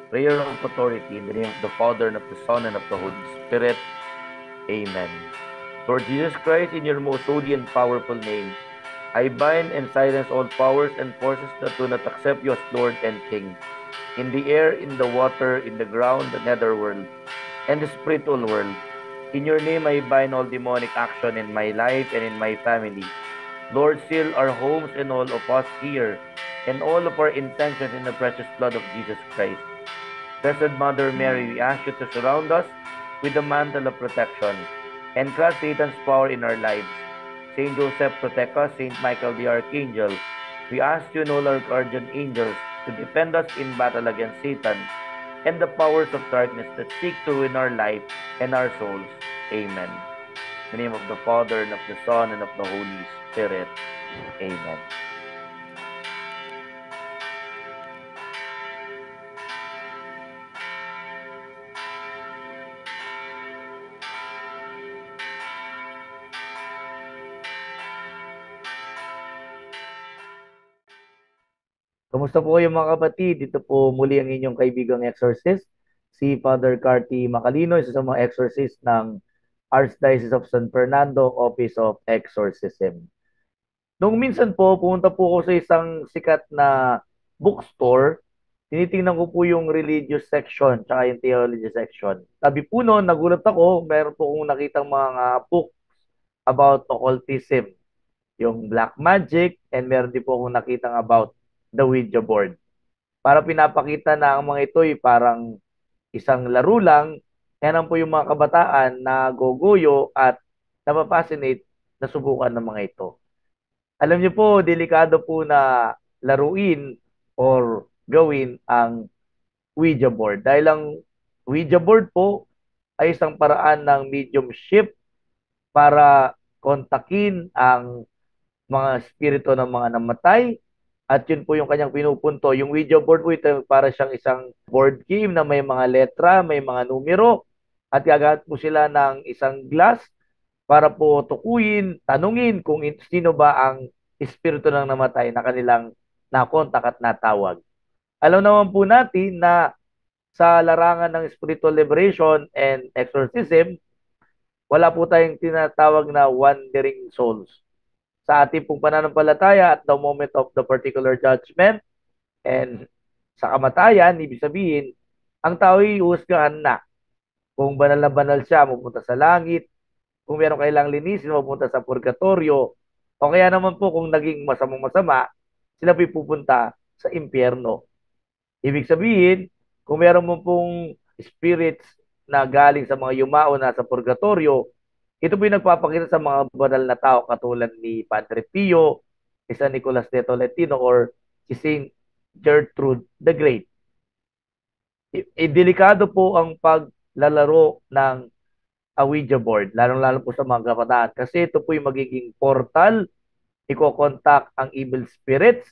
Prayer of authority in the name of the Father, and of the Son, and of the Holy Spirit. Amen. Lord Jesus Christ, in your most holy and powerful name, I bind and silence all powers and forces that do not accept you as Lord and King. In the air, in the water, in the ground, the netherworld, and the spiritual world. In your name, I bind all demonic action in my life and in my family. Lord, seal our homes and all of us here, and all of our intentions in the precious blood of Jesus Christ. Blessed Mother Mary, we ask you to surround us with the mantle of protection and crush Satan's power in our lives. Saint Joseph, protect us. Saint Michael the Archangel, we ask you and all our guardian angels to defend us in battle against Satan and the powers of darkness that seek to ruin our life and our souls. Amen. In the name of the Father, and of the Son, and of the Holy Spirit. Amen. Kamusta po kayo mga kapatid? Dito po muli ang inyong kaibigang exorcist, si Father Carty Macalino, isa sa mga exorcist ng Archdiocese of San Fernando, Office of Exorcism. Nung minsan po, pumunta po ako sa isang sikat na bookstore, tinitingnan ko po yung religious section tsaka yung theology section. Sabi po noon, nagulat ako, meron po akong nakitang mga book about occultism, yung black magic, and meron din po akong nakitang about the Ouija board. Para pinapakita na ang mga ito ay parang isang laro lang, yan po yung mga kabataan na gogoyo at napapascinate na subukan ng mga ito. Alam niyo po, delikado po na laruin or gawin ang Ouija board. Dahil ang Ouija board po ay isang paraan ng mediumship para kontakin ang mga espiritu ng mga namatay. At yun po yung kanyang pinupunto. Yung Ouija board po ito para siyang isang board game na may mga letra, may mga numero. At gagamit po sila ng isang glass para po tukuyin, tanungin kung sino ba ang espiritu ng namatay na kanilang nakontak at natawag. Alam naman po natin na sa larangan ng spiritual liberation and exorcism, wala po tayong tinatawag na wandering souls. Sa ating pong pananampalataya at the moment of the particular judgment and sa kamatayan, ibig sabihin, ang tao ay uhusgahan na. Kung banal na banal siya, mapunta sa langit. Kung meron kailang linisin, mapunta sa purgatorio. O kaya naman po kung naging masamang masama, sila pupunta sa impyerno. Ibig sabihin, kung meron mo pong spirits na galing sa mga yumao na sa purgatorio, ito po yung nagpapakita sa mga banal na tao katulad ni Padre Pio, ni San Nicolas de Tolentino, or si Saint Gertrude the Great. Delikado po ang paglalaro ng Ouija board, lalong-lalo po sa mga kabataan, kasi ito po yung magiging portal, iko-contact ang evil spirits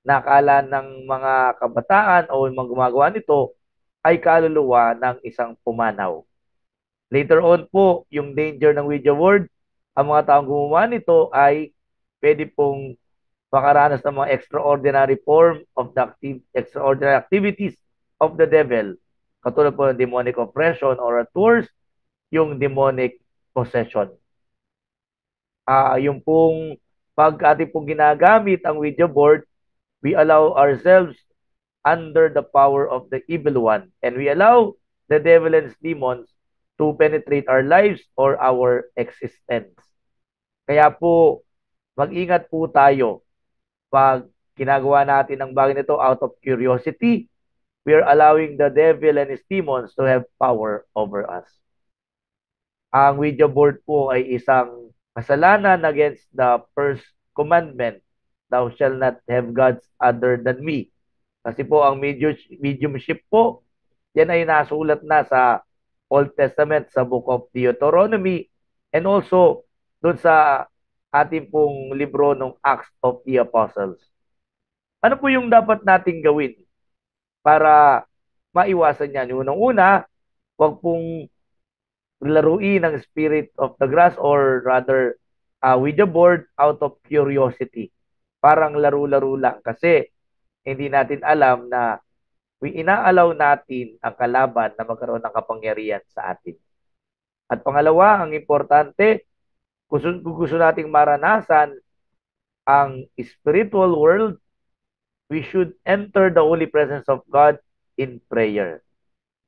na akala ng mga kabataan o yung mga gumagawa nito ay kaluluwa ng isang pumanaw. Later on po, yung danger ng Ouija board, ang mga taong gumawa nito ay pwede pong makaranas ng mga extraordinary form of the extraordinary activities of the devil. Katulad po ng demonic oppression or at worst, yung demonic possession. Yung pong pag ating pong ginagamit ang Ouija board, we allow ourselves under the power of the evil one, and we allow the devil and his demons to penetrate our lives or our existence. Kaya po, mag-ingat po tayo pag ginagawa natin ang bagay nito out of curiosity. We are allowing the devil and his demons to have power over us. Ang Ouija board po ay isang kasalanan against the first commandment, thou shalt not have gods other than me. Kasi po ang mediumship po, yan ay nasulat na sa Old Testament, sa Book of Deuteronomy, and also doon sa ating pong libro ng Acts of the Apostles. Ano po yung dapat nating gawin para maiwasan yan? Unang-una, huwag pong laruin ang spirit of the grass or rather Ouija board out of curiosity. Parang laro-laro lang kasi hindi natin alam na inaalaw natin ang kalaban na magkaroon ng kapangyarihan sa atin. At pangalawa, ang importante, kung gusto nating maranasan ang spiritual world, we should enter the holy presence of God in prayer.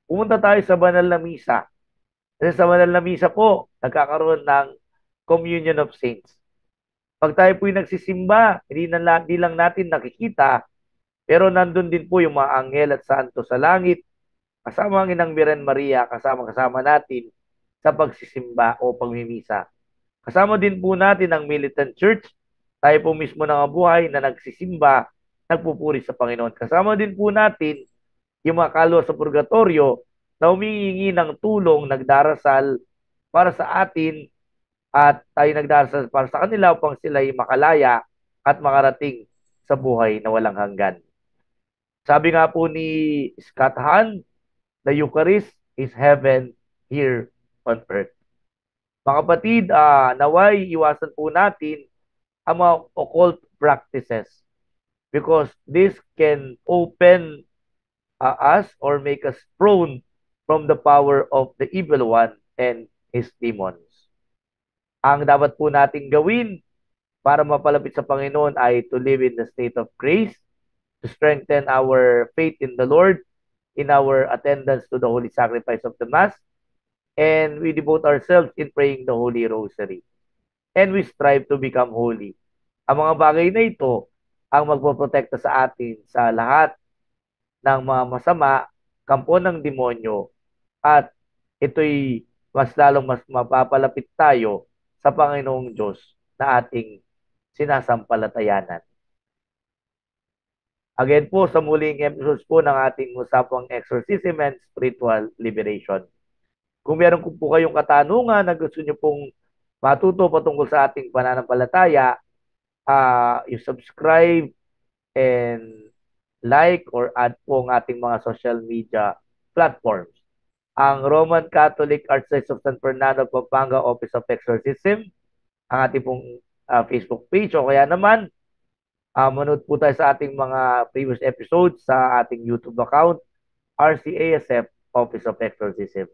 Pumunta tayo sa banal na misa. Kasi sa banal na misa po, nagkakaroon ng communion of saints. Pag tayo po'y nagsisimba, hindi lang natin nakikita, pero nandun din po yung mga anghel at santo sa langit, kasama ang Inang Birhen Maria, kasama natin sa pagsisimba o pagmimisa. Kasama din po natin ang militant church, tayo po mismo ng buhay na nagsisimba, nagpupuri sa Panginoon. Kasama din po natin yung mga kaluluwa sa purgatorio na humihingi ng tulong, nagdarasal para sa atin at tayo nagdarasal para sa kanila upang sila ay makalaya at makarating sa buhay na walang hanggan. Sabi nga po ni Scott Hahn, the Eucharist is heaven here on earth. Mga kapatid, naway iwasan po natin ang mga occult practices because this can open us or make us prone from the power of the evil one and his demons. Ang dapat po nating gawin para mapalapit sa Panginoon ay to live in the state of grace, to strengthen our faith in the Lord, in our attendance to the holy sacrifice of the Mass, and we devote ourselves in praying the Holy Rosary. And we strive to become holy. Ang mga bagay na ito ang magpoprotekta sa atin sa lahat ng mga masama, kampo ng demonyo, at ito'y mas lalong mas mapapalapit tayo sa Panginoong Diyos na ating sinasampalatayanan. Again po, sa muling episodes po ng ating usapang exorcism and spiritual liberation. Kung meron po kayong katanungan na gusto nyo pong matuto patungkol sa ating pananampalataya, you subscribe and like or add po ang ating mga social media platforms. Ang Roman Catholic Archdiocese of San Fernando, Pampanga Office of Exorcism, ang ating pong Facebook page, o kaya naman manood po tayo sa ating mga previous episodes sa ating YouTube account, RCASF Office of Exorcism.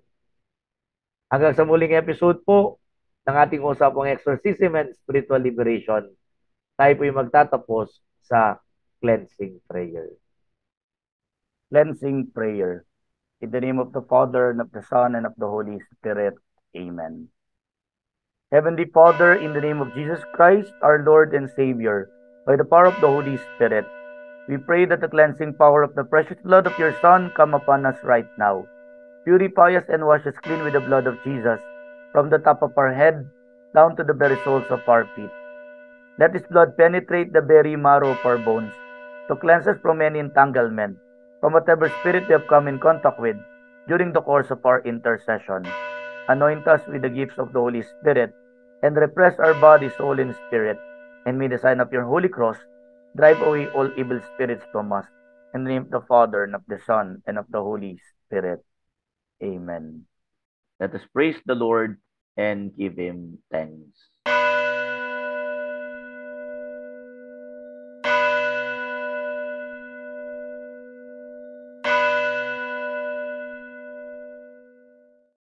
Hanggang sa muling episode po ng ating usapang exorcism and spiritual liberation, tayo po yung magtatapos sa cleansing prayer. Cleansing prayer. In the name of the Father, and of the Son, and of the Holy Spirit. Amen. Heavenly Father, in the name of Jesus Christ, our Lord and Savior, by the power of the Holy Spirit, we pray that the cleansing power of the precious blood of your Son come upon us right now. Purify us and wash us clean with the blood of Jesus, from the top of our head down to the very soles of our feet. Let this blood penetrate the very marrow of our bones, to cleanse us from any entanglement, from whatever spirit we have come in contact with during the course of our intercession. Anoint us with the gifts of the Holy Spirit, and repress our body, soul, and spirit, and may the sign of your Holy Cross drive away all evil spirits from us. In the name of the Father, and of the Son, and of the Holy Spirit. Amen. Let us praise the Lord and give Him thanks.